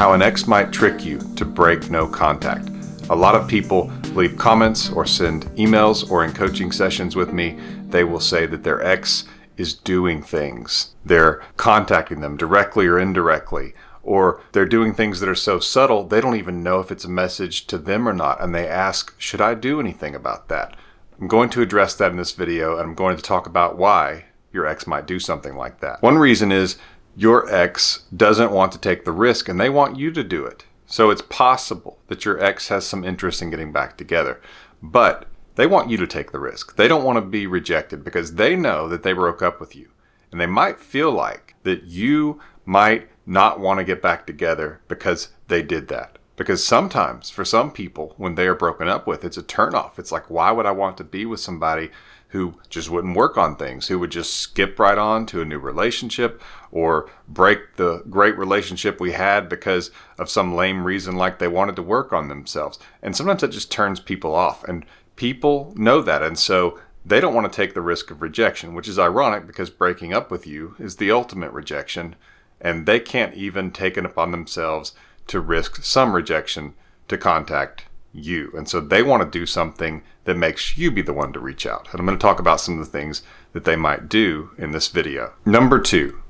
how an ex might trick you to break no contact. A lot of people leave comments or send emails, or in coaching sessions with me, they will say that their ex is doing things. They're contacting them directly or indirectly, or they're doing things that are so subtle they don't even know if it's a message to them or not, and they ask, should I do anything about that? I'm going to address that in this video, and I'm going to talk about why your ex might do something like that. One reason is your ex doesn't want to take the risk, and they want you to do it. So it's possible that your ex has some interest in getting back together, but they want you to take the risk. They don't want to be rejected because they know that they broke up with you, and they might feel like that you might not want to get back together because they did that. Because sometimes for some people, when they are broken up with, it's a turnoff. It's like, why would I want to be with somebody who just wouldn't work on things, who would just skip right on to a new relationship or break the great relationship we had because of some lame reason, like they wanted to work on themselves. And sometimes that just turns people off, and people know that. And so they don't want to take the risk of rejection, which is ironic because breaking up with you is the ultimate rejection, and they can't even take it upon themselves to risk some rejection to contact you. And so they want to do something that makes you be the one to reach out. And I'm going to talk about some of the things that they might do in this video. Number 2,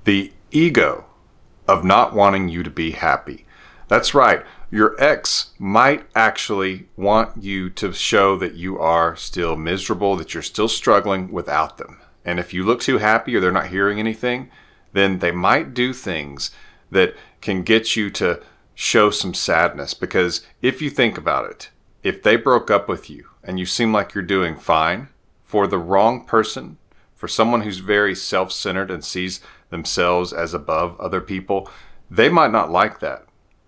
the ego of not wanting you to be happy. That's right. Your ex might actually want you to show that you are still miserable, that you're still struggling without them. And if you look too happy or they're not hearing anything, then they might do things that can get you to show some sadness. Because if you think about it, if they broke up with you and you seem like you're doing fine, for the wrong person, for someone who's very self-centered and sees themselves as above other people, they might not like that.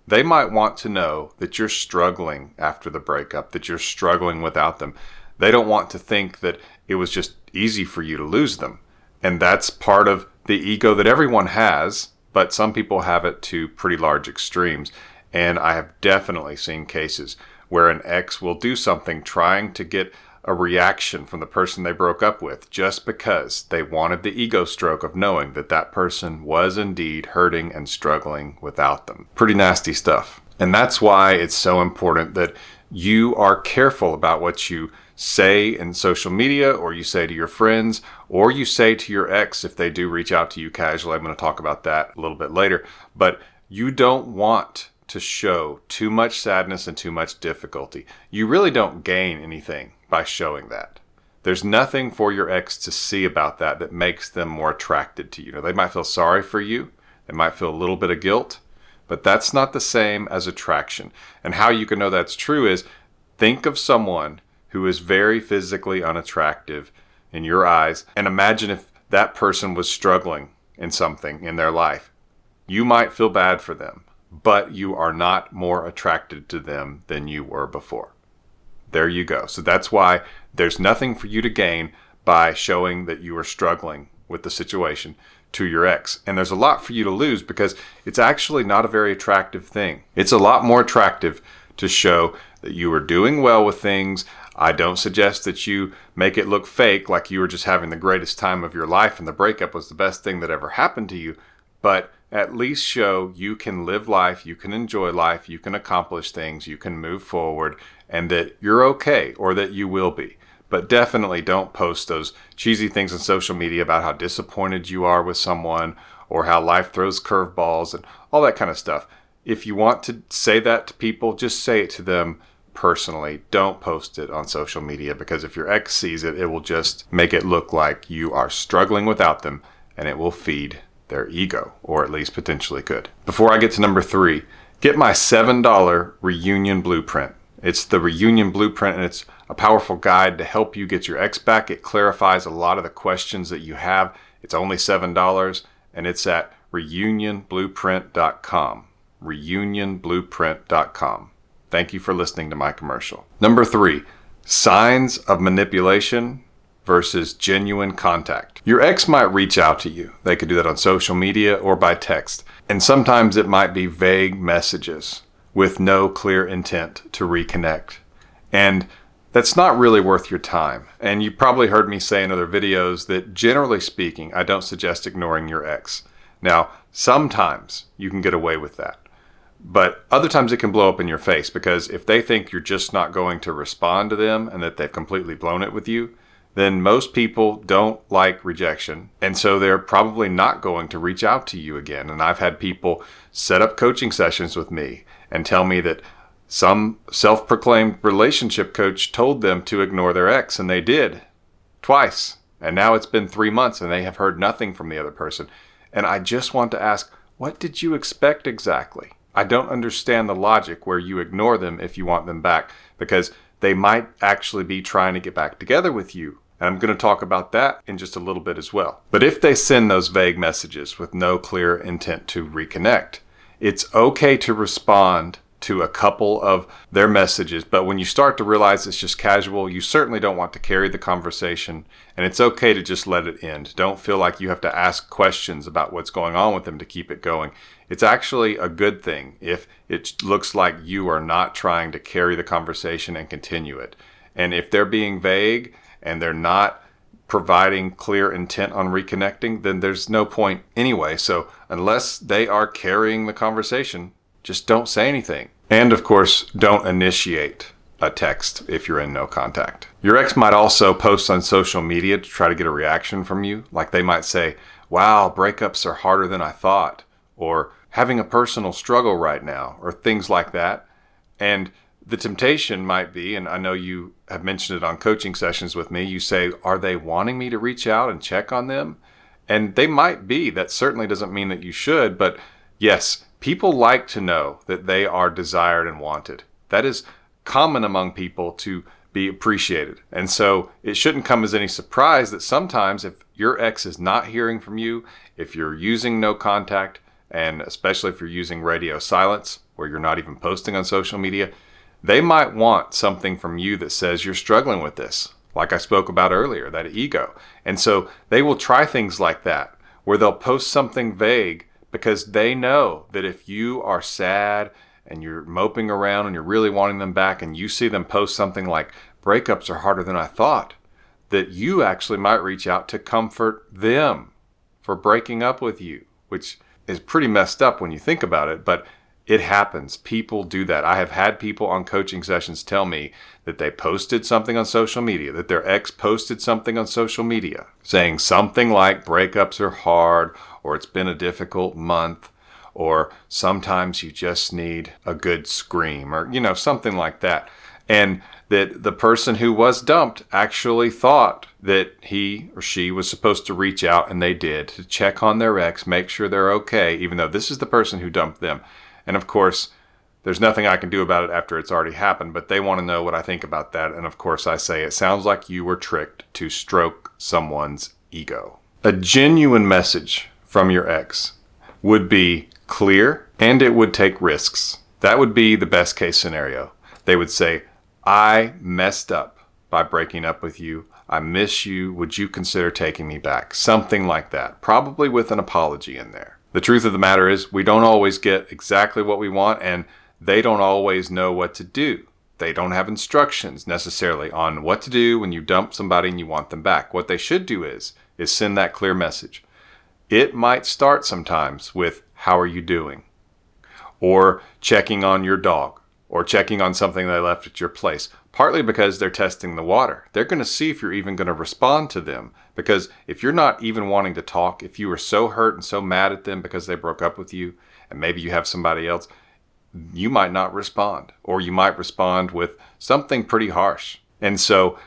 They might want to know that you're struggling after the breakup, that you're struggling without them. They don't want to think that it was just easy for you to lose them. And that's part of the ego that everyone has, but some people have it to pretty large extremes. And I have definitely seen cases where an ex will do something trying to get a reaction from the person they broke up with just because they wanted the ego stroke of knowing that that person was indeed hurting and struggling without them. Pretty nasty stuff. And that's why it's so important that you are careful about what you say in social media, or you say to your friends, or you say to your ex if they do reach out to you casually. I'm going to talk about that a little bit later. But you don't want to show too much sadness and too much difficulty. You really don't gain anything by showing that. There's nothing for your ex to see about that that makes them more attracted to you. Now, they might feel sorry for you. They might feel a little bit of guilt, but that's not the same as attraction. And how you can know that's true is think of someone who is very physically unattractive in your eyes, and imagine if that person was struggling in something in their life. You might feel bad for them, but you are not more attracted to them than you were before. There you go. So that's why there's nothing for you to gain by showing that you are struggling with the situation to your ex. And there's a lot for you to lose because it's actually not a very attractive thing. It's a lot more attractive to show that you are doing well with things. I don't suggest that you make it look fake, like you were just having the greatest time of your life and the breakup was the best thing that ever happened to you, but at least show you can live life, you can enjoy life, you can accomplish things, you can move forward, and that you're okay, or that you will be. But definitely don't post those cheesy things on social media about how disappointed you are with someone, or how life throws curveballs and all that kind of stuff. If you want to say that to people, just say it to them personally. Don't post it on social media, because if your ex sees it, it will just make it look like you are struggling without them, and it will feed their ego, or at least potentially could. Before I get to number 3, get my $7 reunion blueprint. It's the reunion blueprint, and it's a powerful guide to help you get your ex back. It clarifies a lot of the questions that you have. It's only $7, and it's at reunionblueprint.com. reunionblueprint.com. Thank you for listening to my commercial. Number 3, signs of manipulation versus genuine contact. Your ex might reach out to you. They could do that on social media or by text. And sometimes it might be vague messages with no clear intent to reconnect. And that's not really worth your time. And you probably heard me say in other videos that generally speaking, I don't suggest ignoring your ex. Now, sometimes you can get away with that. But other times it can blow up in your face, because if they think you're just not going to respond to them and that they've completely blown it with you, then most people don't like rejection. And so they're probably not going to reach out to you again. And I've had people set up coaching sessions with me and tell me that some self-proclaimed relationship coach told them to ignore their ex, and they did twice. And now it's been 3 months and they have heard nothing from the other person. And I just want to ask, what did you expect exactly? I don't understand the logic where you ignore them if you want them back, because they might actually be trying to get back together with you. And I'm going to talk about that in just a little bit as well. But if they send those vague messages with no clear intent to reconnect, it's okay to respond to a couple of their messages. But when you start to realize it's just casual, you certainly don't want to carry the conversation, and it's okay to just let it end. Don't feel like you have to ask questions about what's going on with them to keep it going. It's actually a good thing if it looks like you are not trying to carry the conversation and continue it. And if they're being vague and they're not providing clear intent on reconnecting, then there's no point anyway. So unless they are carrying the conversation, just don't say anything. And of course, don't initiate a text if you're in no contact. Your ex might also post on social media to try to get a reaction from you. Like they might say, "Wow, breakups are harder than I thought," or "having a personal struggle right now," or things like that. And the temptation might be, and I know you have mentioned it on coaching sessions with me, you say, "Are they wanting me to reach out and check on them?" And they might be. That certainly doesn't mean that you should, but yes, people like to know that they are desired and wanted. That is common among people to be appreciated. And so it shouldn't come as any surprise that sometimes if your ex is not hearing from you, if you're using no contact, and especially if you're using radio silence, where you're not even posting on social media, they might want something from you that says you're struggling with this, like I spoke about earlier, that ego. And so they will try things like that, where they'll post something vague, because they know that if you are sad and you're moping around and you're really wanting them back, and you see them post something like "breakups are harder than I thought," that you actually might reach out to comfort them for breaking up with you, which is pretty messed up when you think about it, but it happens. People do that. I have had people on coaching sessions tell me that they posted something on social media, that their ex posted something on social media saying something like "breakups are hard," or "it's been a difficult month," or "sometimes you just need a good scream," or, something like that. And that the person who was dumped actually thought that he or she was supposed to reach out, and they did, to check on their ex, make sure they're okay, even though this is the person who dumped them. And of course, there's nothing I can do about it after it's already happened, but they want to know what I think about that. And of course, I say, it sounds like you were tricked to stroke someone's ego. A genuine message from your ex would be clear, and it would take risks. That would be the best case scenario. They would say, "I messed up by breaking up with you. I miss you. Would you consider taking me back?" Something like that, probably with an apology in there. The truth of the matter is, we don't always get exactly what we want, and they don't always know what to do. They don't have instructions necessarily on what to do when you dump somebody and you want them back. What they should do is send that clear message. It might start sometimes with, "How are you doing?" or checking on your dog, or checking on something they left at your place, partly because they're testing the water. They're going to see if you're even going to respond to them, because if you're not even wanting to talk, if you were so hurt and so mad at them because they broke up with you, and maybe you have somebody else, you might not respond, or you might respond with something pretty harsh. And so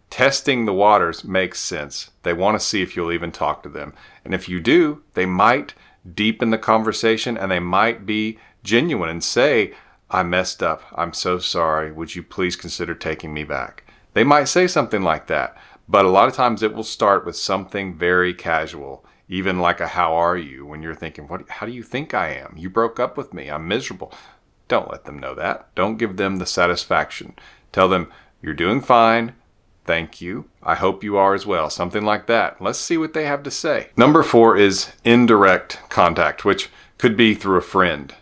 testing the waters makes sense. They want to see if you'll even talk to them. And if you do, they might deepen the conversation, and they might be genuine and say, "I messed up. I'm so sorry. Would you please consider taking me back?" They might say something like that, but a lot of times it will start with something very casual, even like a "how are you?" when you're thinking, how do you think I am? You broke up with me. I'm miserable. Don't let them know that. Don't give them the satisfaction. Tell them, "You're doing fine. Thank you. I hope you are as well." Something like that. Let's see what they have to say. Number 4 is indirect contact, which could be through a friend.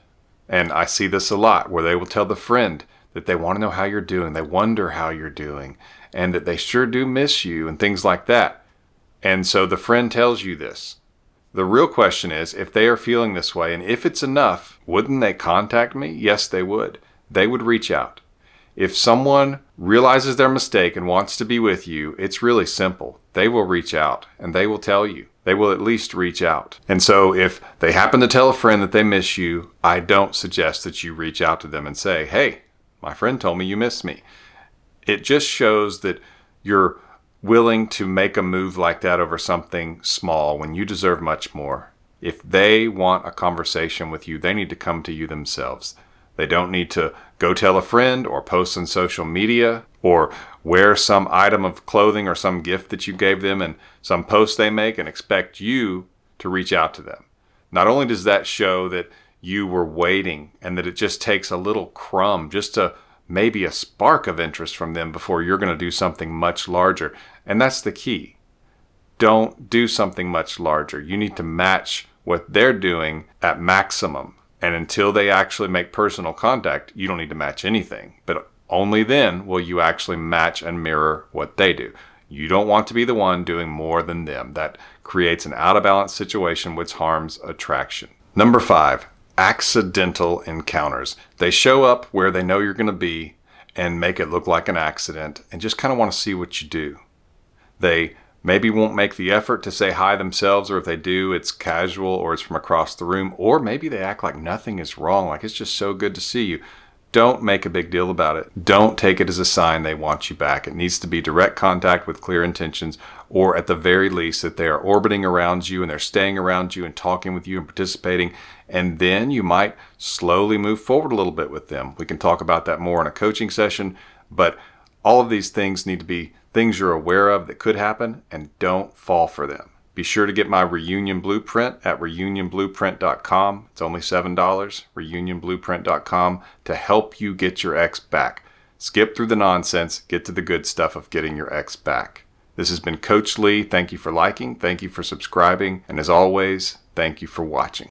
And I see this a lot, where they will tell the friend that they want to know how you're doing. They wonder how you're doing, and that they sure do miss you, and things like that. And so the friend tells you this. The real question is, if they are feeling this way and if it's enough, wouldn't they contact me? Yes, they would. They would reach out. If someone realizes their mistake and wants to be with you, it's really simple. They will reach out and they will tell you. They will at least reach out. And so if they happen to tell a friend that they miss you, I don't suggest that you reach out to them and say, hey, my friend told me you missed me. It just shows that you're willing to make a move like that over something small when you deserve much more. If they want a conversation with you, they need to come to you themselves. They don't need to go tell a friend or post on social media or wear some item of clothing or some gift that you gave them and some post they make and expect you to reach out to them. Not only does that show that you were waiting and that it just takes a little crumb, just to maybe a spark of interest from them before you're going to do something much larger. And that's the key. Don't do something much larger. You need to match what they're doing at maximum. And until they actually make personal contact, you don't need to match anything. But only then will you actually match and mirror what they do. You don't want to be the one doing more than them. That creates an out of balance situation which harms attraction. Number 5, accidental encounters. They show up where they know you're going to be and make it look like an accident and just kind of want to see what you do. They maybe won't make the effort to say hi themselves, or if they do, it's casual or it's from across the room, or maybe they act like nothing is wrong, like it's just so good to see you. Don't make a big deal about it. Don't take it as a sign they want you back. It needs to be direct contact with clear intentions, or at the very least that they are orbiting around you and they're staying around you and talking with you and participating, and then you might slowly move forward a little bit with them. We can talk about that more in a coaching session, but all of these things need to be things you're aware of that could happen, and don't fall for them. Be sure to get my reunion blueprint at reunionblueprint.com. It's only $7, reunionblueprint.com, to help you get your ex back. Skip through the nonsense, get to the good stuff of getting your ex back. This has been Coach Lee. Thank you for liking, thank you for subscribing, and as always, thank you for watching.